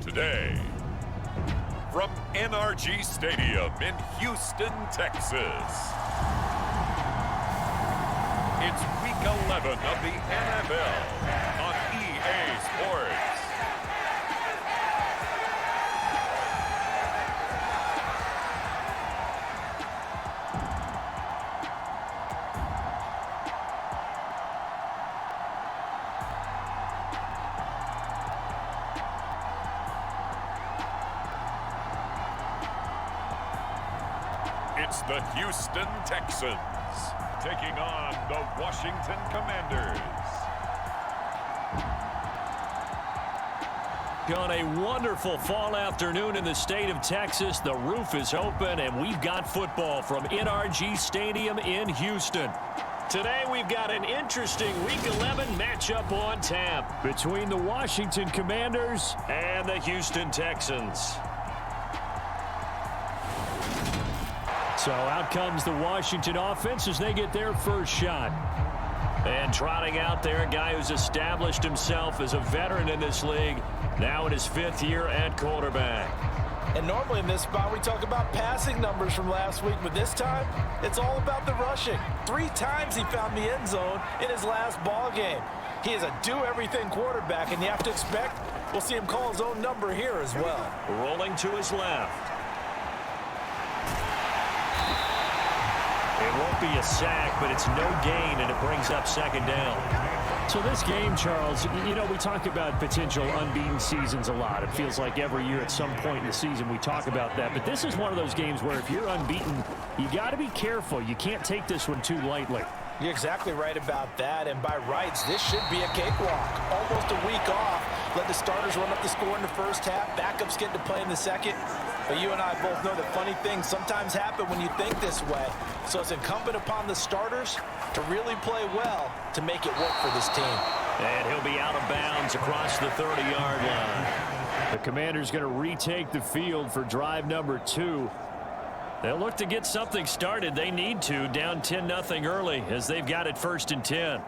Today, from NRG Stadium in Houston, Texas, it's Week 11 of the NFL on EA Sports. It's the Houston Texans taking on the Washington Commanders. On a wonderful fall afternoon in the state of Texas, the roof is open and we've got football from NRG Stadium in Houston. Today we've got an interesting Week 11 matchup on tap between the Washington Commanders and the Houston Texans. So out comes the Washington offense as they get their first shot. And trotting out there, a guy who's established himself as a veteran in this league, now in his 5th year at quarterback. And normally in this spot, we talk about passing numbers from last week, but this time, it's all about the rushing. 3 times he found the end zone in his last ball game. He is a do-everything quarterback, and you have to expect we'll see him call his own number here as well. Rolling to his left. It won't be a sack, but it's no gain, and it brings up 2nd down. So this game, Charles, you know, we talk about potential unbeaten seasons a lot. It feels like every year at some point in the season we talk about that. But this is one of those games where if you're unbeaten, you got to be careful. You can't take this one too lightly. You're exactly right about that, and by rights, this should be a cakewalk. Almost a week off. Let the starters run up the score in the first half. Backups get to play in the second. But you and I both know that funny things sometimes happen when you think this way. So it's incumbent upon the starters to really play well to make it work for this team. And he'll be out of bounds across the 30-yard line. The Commanders going to retake the field for drive number 2. They'll look to get something started. They need to, down 10-0 early as they've got it 1st and 10.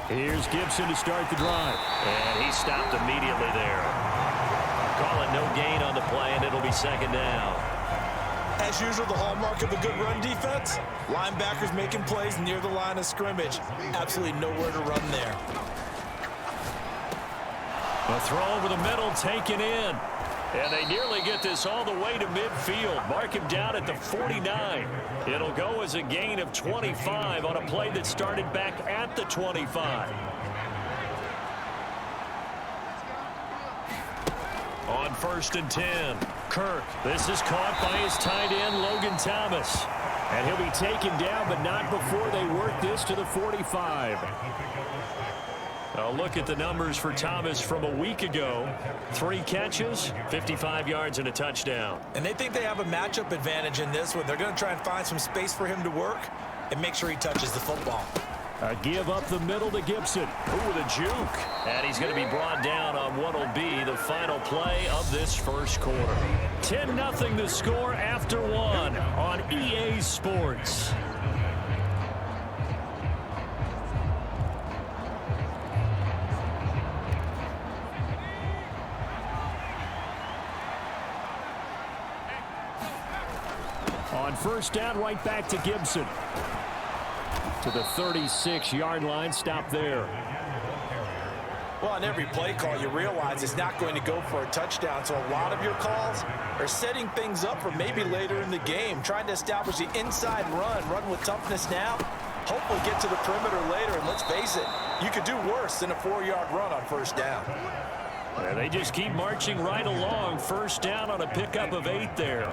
Here's Gibson to start the drive. And he stopped immediately there. Call it no gain on the play, and it'll be 2nd down. As usual, the hallmark of a good run defense, linebackers making plays near the line of scrimmage. Absolutely nowhere to run there. A throw over the middle taken in. And they nearly get this all the way to midfield. Mark him down at the 49. It'll go as a gain of 25 on a play that started back at the 25. On 1st and 10, Kirk. This is caught by his tight end, Logan Thomas. And he'll be taken down, but not before they work this to the 45. A look at the numbers for Thomas from a week ago. 3 catches, 55 yards, and a touchdown. And they think they have a matchup advantage in this one. They're going to try and find some space for him to work and make sure he touches the football. A give up the middle to Gibson. Ooh, the juke. And he's going to be brought down on what will be the final play of this first quarter. 10-0 the score after one on EA Sports. On first down, right back to Gibson. To the 36-yard line, stop there. Well, on every play call, you realize it's not going to go for a touchdown, so a lot of your calls are setting things up for maybe later in the game, trying to establish the inside run with toughness now, hopefully get to the perimeter later, and let's face it, you could do worse than a 4-yard run on first down. Yeah, they just keep marching right along. First down on a pickup of 8 there.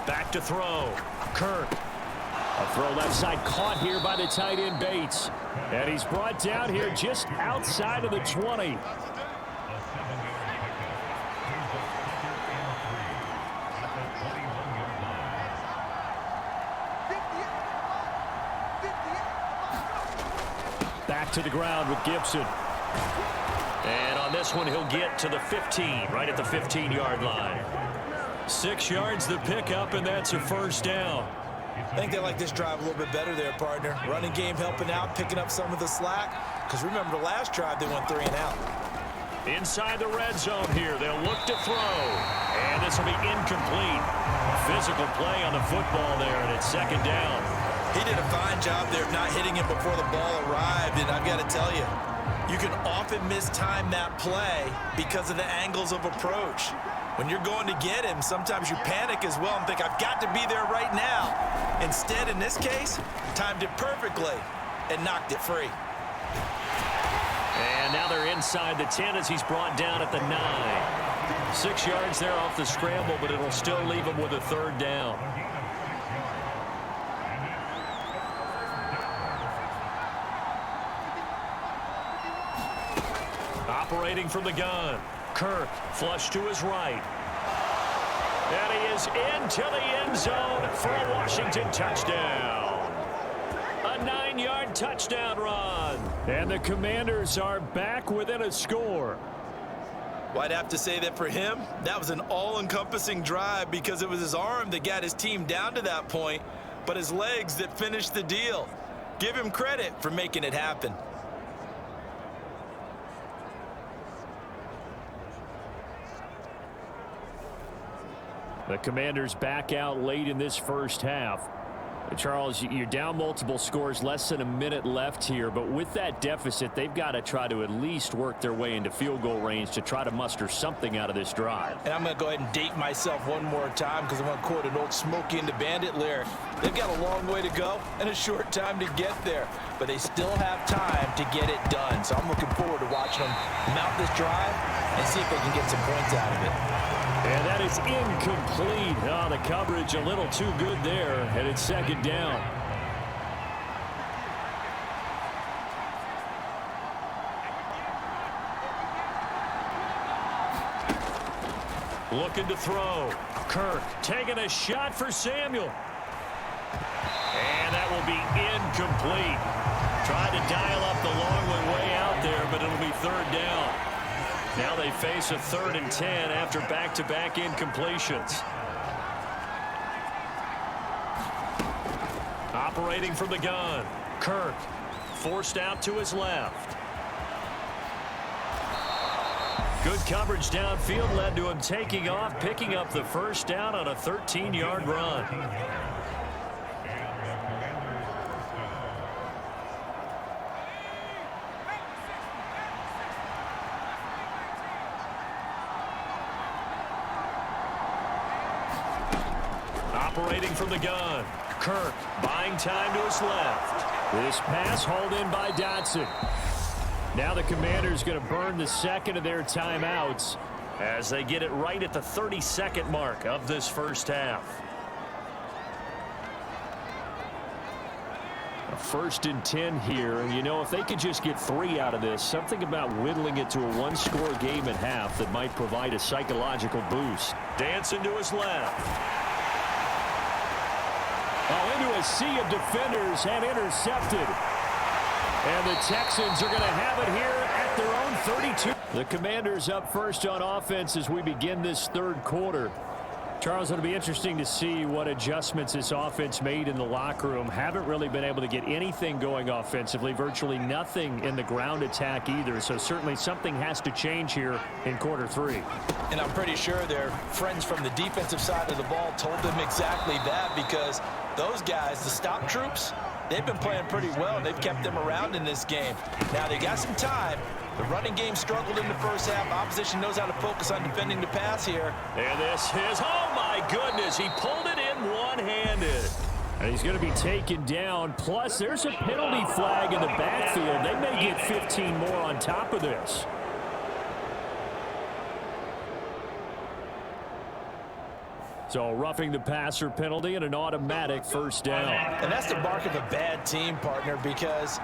Back to throw. Kirk. A throw left side caught here by the tight end Bates. And he's brought down here just outside of the 20. Back to the ground with Gibson. And on this one, he'll get to the 15, right at the 15-yard line. 6 yards the pickup, and that's a first down. I think they like this drive a little bit better there, partner. Running game helping out, picking up some of the slack. Because remember, the last drive, they went 3 and out. Inside the red zone here. They'll look to throw. And this will be incomplete. Physical play on the football there, and it's second down. He did a fine job there of not hitting him before the ball arrived. And I've got to tell you, you can often mistime that play because of the angles of approach. When you're going to get him, sometimes you panic as well and think, I've got to be there right now. Instead, in this case, timed it perfectly and knocked it free. And now they're inside the 10 as he's brought down at the 9. 6 yards there off the scramble, but it'll still leave him with a third down. Operating from the gun. Kirk, flush to his right. And he is into the end zone for a Washington touchdown. A 9-yard touchdown run. And the Commanders are back within a score. Well, I'd have to say that for him, that was an all-encompassing drive because it was his arm that got his team down to that point, but his legs that finished the deal. Give him credit for making it happen. The Commanders back out late in this first half. Charles, you're down multiple scores, less than a minute left here, but with that deficit, they've got to try to at least work their way into field goal range to try to muster something out of this drive. And I'm going to go ahead and date myself one more time because I want to quote an old Smokey and the Bandit lyric. They've got a long way to go and a short time to get there, but they still have time to get it done. So I'm looking forward to watching them mount this drive and see if they can get some points out of it. And that is incomplete. Oh, the coverage a little too good there, and it's second down. Looking to throw. Kirk taking a shot for Samuel. And that will be incomplete. Tried to dial up the long way out there, but it'll be third down. Now they face a 3rd and 10 after back-to-back incompletions. Operating from the gun. Kirk forced out to his left. Good coverage downfield led to him taking off, picking up the first down on a 13-yard run. Operating from the gun. Kirk buying time to his left. This pass hauled in by Dotson. Now the Commanders going to burn the second of their timeouts as they get it right at the 30-second mark of this first half. First and 10 here, and you know, if they could just get 3 out of this, something about whittling it to a one-score game at half that might provide a psychological boost. Dancing to his left. Oh, into a sea of defenders and intercepted. And the Texans are going to have it here at their own 32. The Commanders up first on offense as we begin this third quarter. Charles, it'll be interesting to see what adjustments this offense made in the locker room. Haven't really been able to get anything going offensively, virtually nothing in the ground attack either. So certainly something has to change here in quarter 3. And I'm pretty sure their friends from the defensive side of the ball told them exactly that, because those guys, the stop troops, they've been playing pretty well. They've kept them around in this game. Now they got some time. The running game struggled in the first half. Opposition knows how to focus on defending the pass here. And this is, oh my goodness, he pulled it in one-handed. And he's going to be taken down. Plus, there's a penalty flag in the backfield. They may get 15 more on top of this. So roughing the passer penalty and an automatic first down. And that's the mark of a bad team, partner, because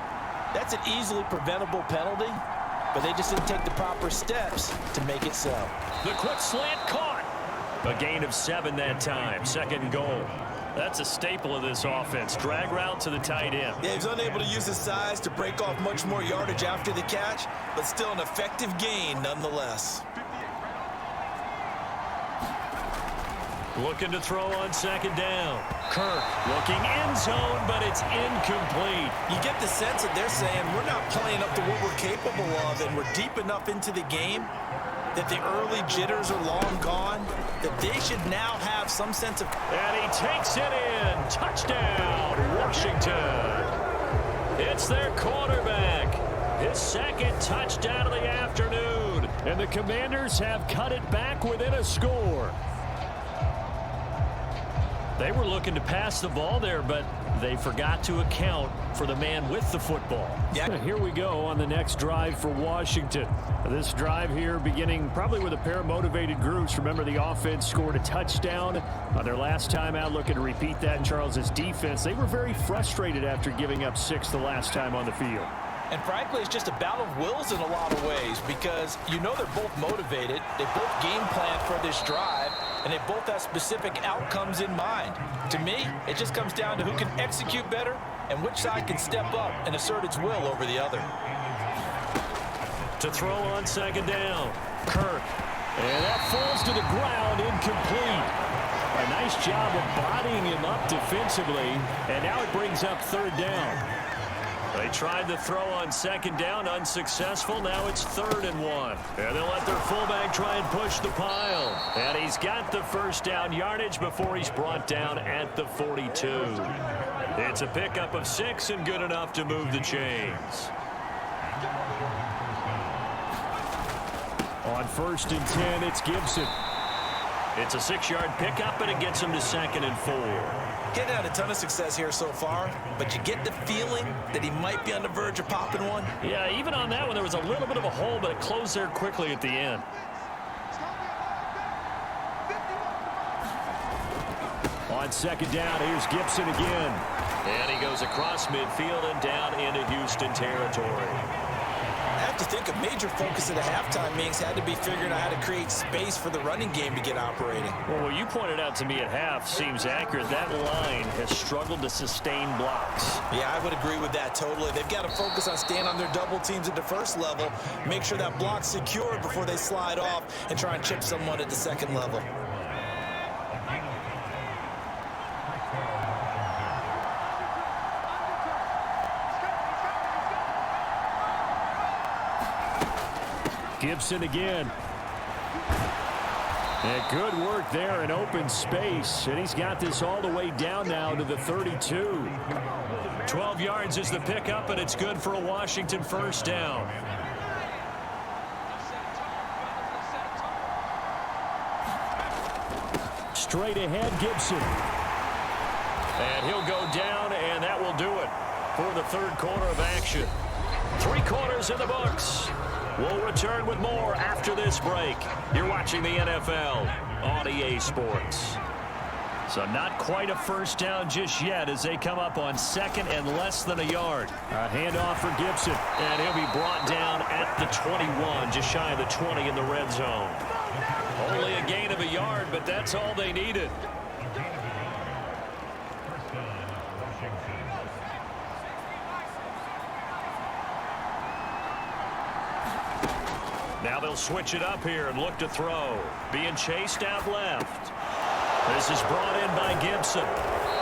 that's an easily preventable penalty, but they just didn't take the proper steps to make it so. The quick slant caught. A gain of 7 that time. Second and goal. That's a staple of this offense. Drag route to the tight end. Yeah, he's unable to use his size to break off much more yardage after the catch, but still an effective gain nonetheless. Looking to throw on second down. Kirk looking end zone, but it's incomplete. You get the sense that they're saying we're not playing up to what we're capable of, and we're deep enough into the game that the early jitters are long gone, that they should now have some sense of... And he takes it in. Touchdown, Washington. It's their quarterback. His second touchdown of the afternoon. And the Commanders have cut it back within a score. They were looking to pass the ball there, but they forgot to account for the man with the football. Yeah. Here we go on the next drive for Washington. This drive here beginning probably with a pair of motivated groups. Remember, the offense scored a touchdown on their last time out. Looking to repeat that in Charles's defense. They were very frustrated after giving up 6 the last time on the field. And frankly, it's just a battle of wills in a lot of ways, because you know they're both motivated. They both game plan for this drive, and they both have specific outcomes in mind. To me, it just comes down to who can execute better and which side can step up and assert its will over the other. To throw on second down, Kirk. And that falls to the ground, incomplete. A nice job of bodying him up defensively, and now it brings up third down. They tried to throw on second down, unsuccessful. Now it's 3rd and 1. And they'll let their fullback try and push the pile. And he's got the first down yardage before he's brought down at the 42. It's a pickup of 6 and good enough to move the chains. On 1st and 10, it's Gibson. It's a 6-yard pickup, and it gets him to 2nd and 4. Getting had a ton of success here so far, but you get the feeling that he might be on the verge of popping one. Yeah, even on that one, there was a little bit of a hole, but it closed there quickly at the end. On second down, here's Gibson again. And he goes across midfield and down into Houston territory. I have to think a major focus of the halftime meetings had to be figuring out how to create space for the running game to get operating. Well, what you pointed out to me at half seems accurate. That line has struggled to sustain blocks. Yeah, I would agree with that totally. They've got to focus on staying on their double teams at the first level, make sure that block's secured before they slide off and try and chip someone at the second level. Gibson again. And good work there in open space. And he's got this all the way down now to the 32. 12 yards is the pickup, and it's good for a Washington first down. Straight ahead, Gibson. And he'll go down, and that will do it for the third quarter of action. 3 quarters in the books. We'll return with more after this break. You're watching the NFL on EA Sports. So not quite a first down just yet as they come up on second and less than a yard. A handoff for Gibson. And he'll be brought down at the 21, just shy of the 20 in the red zone. Only a gain of a yard, but that's all they needed. Now they'll switch it up here and look to throw. Being chased out left. This is brought in by Gibson.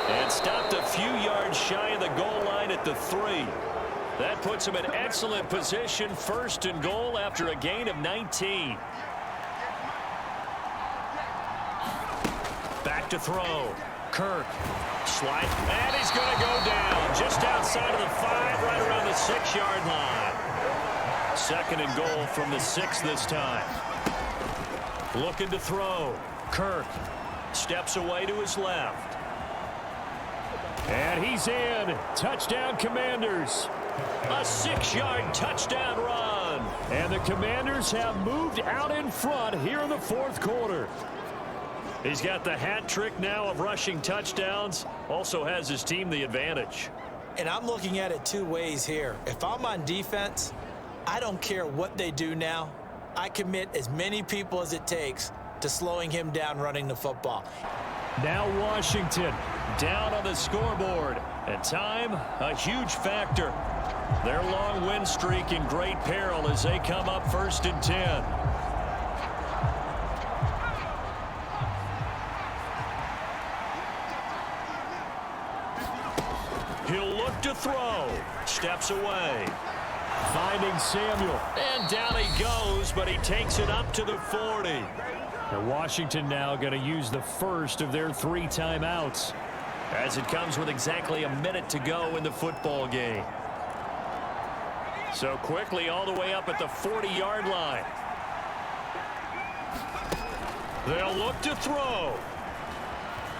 And stopped a few yards shy of the goal line at the 3. That puts him in excellent position, first and goal after a gain of 19. Back to throw. Kirk. Slide. And he's going to go down just outside of the 5, right around the 6-yard line. Second and goal from the 6 this time. Looking to throw. Kirk steps away to his left. And he's in. Touchdown, Commanders. A 6-yard touchdown run. And the Commanders have moved out in front here in the fourth quarter. He's got the hat trick now of rushing touchdowns. Also has his team the advantage. And I'm looking at it two ways here. If I'm on defense, I don't care what they do now. I commit as many people as it takes to slowing him down running the football. Now Washington down on the scoreboard. And time, a huge factor. Their long win streak in great peril as they come up first and 10. He'll look to throw. Steps away. finding Samuel. And down he goes, but he takes it up to the 40. And Washington now going to use the first of their 3 timeouts. As it comes with exactly a minute to go in the football game. So quickly all the way up at the 40-yard line. They'll look to throw.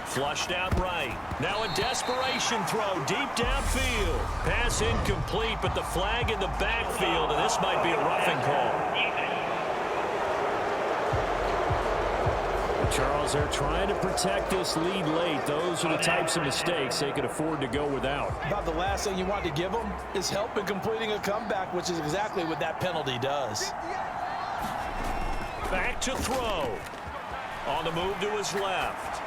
Flushed out right. Now a desperation throw deep downfield. Pass incomplete, but the flag in the backfield, and this might be a roughing call. Charles, they're trying to protect this lead late. Those are the types of mistakes they could afford to go without. About the last thing you want to give them is help in completing a comeback, which is exactly what that penalty does. Back to throw. On the move to his left.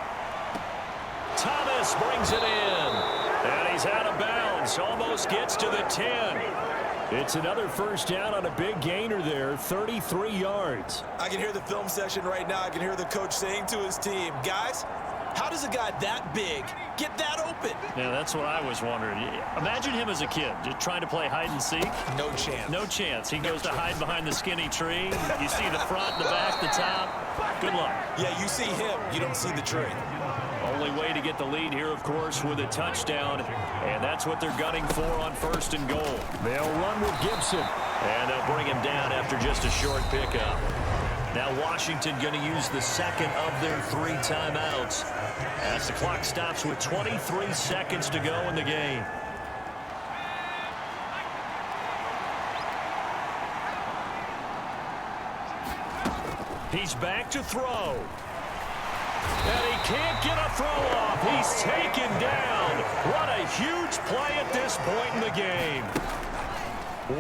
Thomas brings it in. And he's out of bounds. Almost gets to the 10. It's another first down on a big gainer there, 33 yards. I can hear the film session right now. I can hear the coach saying to his team, guys, how does a guy that big get that open? Yeah, that's what I was wondering. Imagine him as a kid, just trying to play hide and seek. No chance. No chance. He goes to hide behind the skinny tree. You see the front, the back, the top. Good luck. Yeah, you see him. You don't see the tree. Only way to get the lead here, of course, with a touchdown. And that's what they're gunning for on first and goal. They'll run with Gibson. And they'll bring him down after just a short pickup. Now Washington going to use the second of their 3 timeouts as the clock stops with 23 seconds to go in the game. He's back to throw. And he can't get a throw off. He's taken down. What a huge play at this point in the game.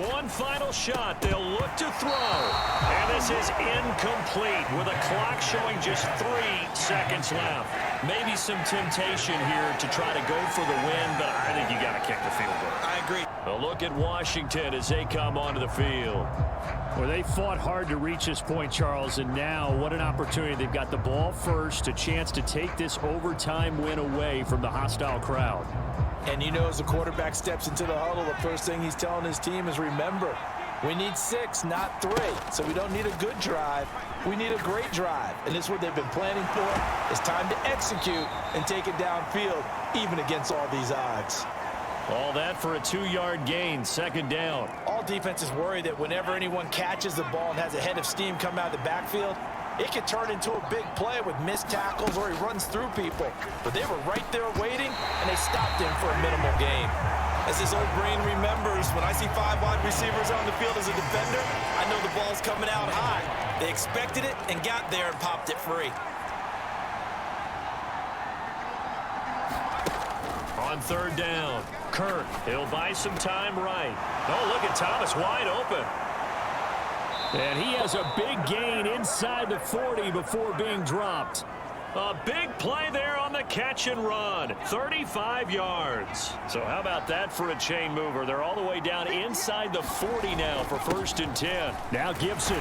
One final shot. They'll look to throw. And this is incomplete with a clock showing just 3 seconds left. Maybe some temptation here to try to go for the win, but I think you got to kick the field goal. I agree. A look at Washington as they come onto the field. Well, they fought hard to reach this point, Charles, and now what an opportunity. They've got the ball first, a chance to take this overtime win away from the hostile crowd. And you know, as the quarterback steps into the huddle, the first thing he's telling his team is, remember, we need 6, not 3. So we don't need a good drive. We need a great drive. And this is what they've been planning for. It's time to execute and take it downfield, even against all these odds. All that for a 2-yard gain, second down. All defenses worry that whenever anyone catches the ball and has a head of steam come out of the backfield, it could turn into a big play with missed tackles or he runs through people. But they were right there waiting, and they stopped him for a minimal gain. As his old brain remembers, when I see 5 wide receivers on the field as a defender, I know the ball's coming out high. They expected it and got there and popped it free. On third down, Kirk, he'll buy some time right. Oh, look at Thomas wide open. And he has a big gain inside the 40 before being dropped. A big play there on the catch and run. 35 yards. So how about that for a chain mover? They're all the way down inside the 40 now for 1st and 10. Now Gibson.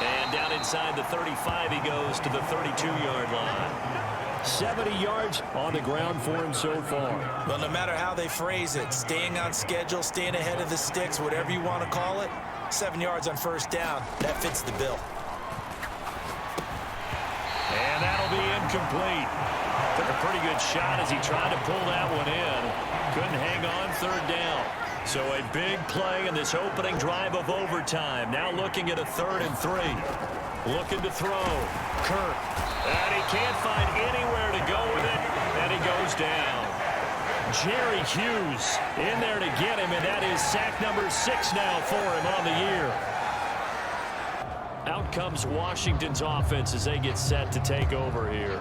And down inside the 35 he goes to the 32-yard line. 70 yards on the ground for him so far. Well, no matter how they phrase it, staying on schedule, staying ahead of the sticks, whatever you want to call it, 7 yards on 1st down, that fits the bill. And that'll be incomplete. Took a pretty good shot as he tried to pull that one in. Couldn't hang on 3rd down. So a big play in this opening drive of overtime. Now looking at a 3rd and 3. Looking to throw. Kirk. And he can't find anywhere to go with it. And he goes down. Jerry Hughes in there to get him, and that is sack number 6 now for him on the year. Out comes Washington's offense as they get set to take over here.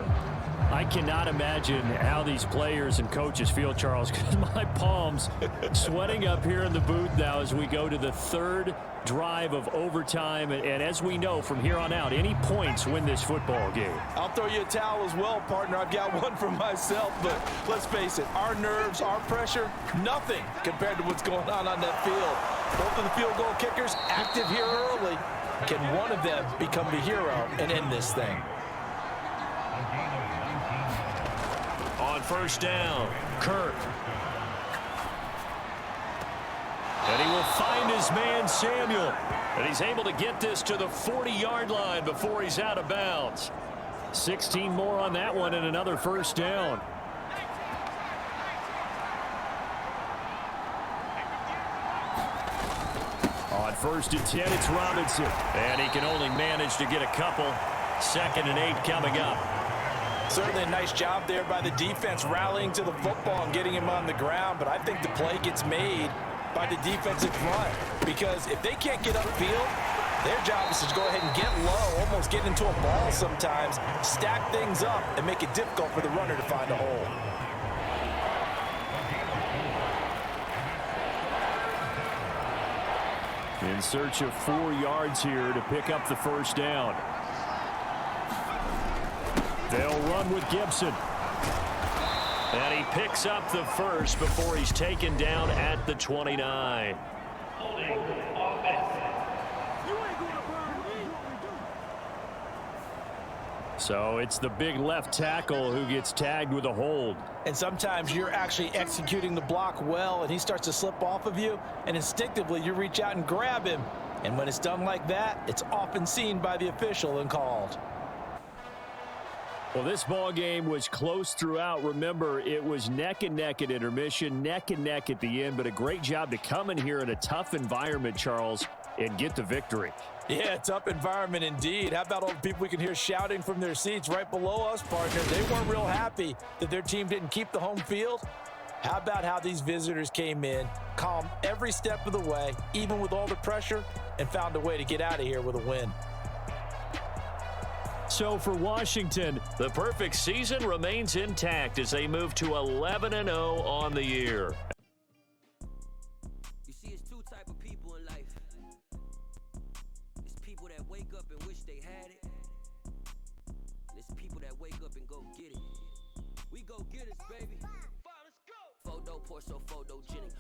I cannot imagine how these players and coaches feel, Charles, because my palms sweating up here in the booth now as we go to the 3rd drive of overtime. And as we know from here on out, any points win this football game. I'll throw you a towel as well, partner. I've got one for myself, but let's face it, our nerves, our pressure, nothing compared to what's going on that field. Both of the field goal kickers active here early. Can one of them become the hero and end this thing? On 1st down, Kirk. And he will find his man, Samuel. And he's able to get this to the 40-yard line before he's out of bounds. 16 more on that one and another 1st down. On 1st and 10, it's Robinson. And he can only manage to get a couple. 2nd and 8 coming up. Certainly a nice job there by the defense rallying to the football and getting him on the ground, but I think the play gets made by the defensive front because if they can't get upfield, their job is to go ahead and get low, almost get into a ball sometimes, stack things up, and make it difficult for the runner to find a hole. In search of 4 yards here to pick up the 1st down. They'll run with Gibson. And he picks up the 1st before he's taken down at the 29. So it's the big left tackle who gets tagged with a hold. And sometimes you're actually executing the block well, and he starts to slip off of you, and instinctively you reach out and grab him. And when it's done like that, it's often seen by the official and called. Well, this ball game was close throughout. Remember, it was neck and neck at intermission, neck and neck at the end, but a great job to come in here in a tough environment, Charles, and get the victory. Yeah, tough environment indeed. How about all the people we can hear shouting from their seats right below us, partner? They weren't real happy that their team didn't keep the home field. How about how these visitors came in, calm every step of the way, even with all the pressure, and found a way to get out of here with a win. So for Washington, the perfect season remains intact as they move to 11-0 on the year. You see, it's two type of people in life. It's people that wake up and wish they had it. And it's people that wake up and go get it. We go get it, baby. Let's go. Photo, Porso, photogenic.